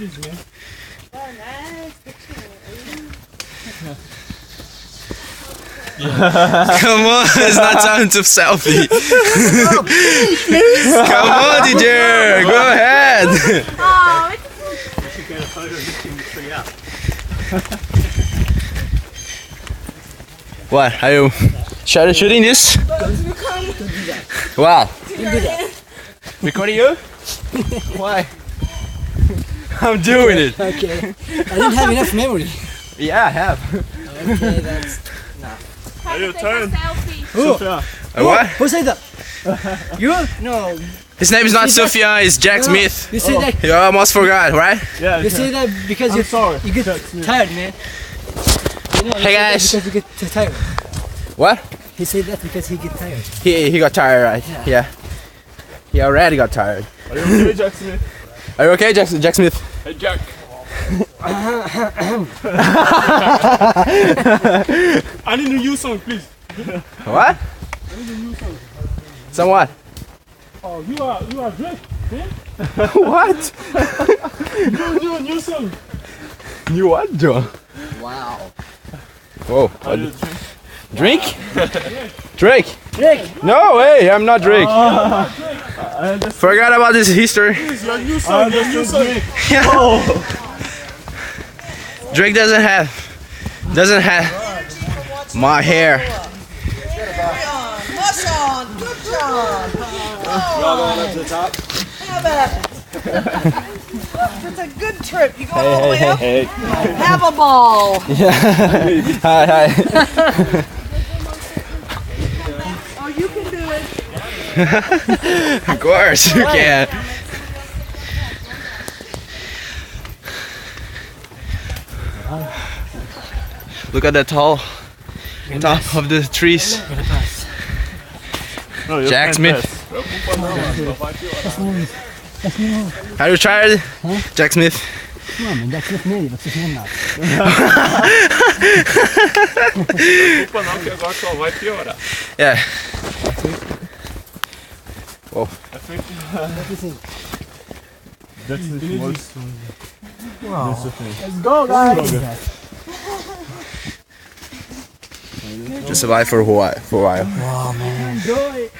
please, man. Oh, nice picture. Come on, it's not time to selfie. Come on, teacher, go ahead. Oh, it's You should get a photo lifting the tree up. What? Are you shooting this? Wow. Recording you? Why? I'm doing it. Okay. I didn't have enough memory. Yeah, I have. Okay, that's... time to take a turn. selfie. Sophia. What? Who said that? You? No. His name is not See that? Sophia, it's Jack Smith. You say that. You almost forgot, right? Yeah, You say that because I'm sorry. you get tired, man. You know, you Hey, say that guys. Because you get tired. What? He said that because he get tired. He got tired, right? Yeah. He already got tired. Are you okay, Jack Smith? Are you okay, Jack Smith? Hey, Jack. I need a new song, please. What? I need a new song. Somewhat. Oh, you are Drake. Yeah? What? Do a new song. You what, Joe? Wow. Whoa. Are you Drake? Drink? Drake? Drake. No way, I'm not Drake. I understand. Forgot about this history. Your new song. Your new song. Yeah. Oh. Drake doesn't have my hair. Mush on, good job. Y'all going up to the top? How about it? It's a good trip. You going all the way up? Hey. Have a ball. Hi. Oh, you can do it. Of course you can. Look at the top of the trees. No, you're Jack fantastic. Are you tired? Jack Smith? Come on, man. That's not me. That's just him now. Opa, não, que agora só vai piorar. Yeah. What do you think? That's the most. Wow. That's the thing. Let's go, guys. Just survive for a while. Wow, man. Enjoy.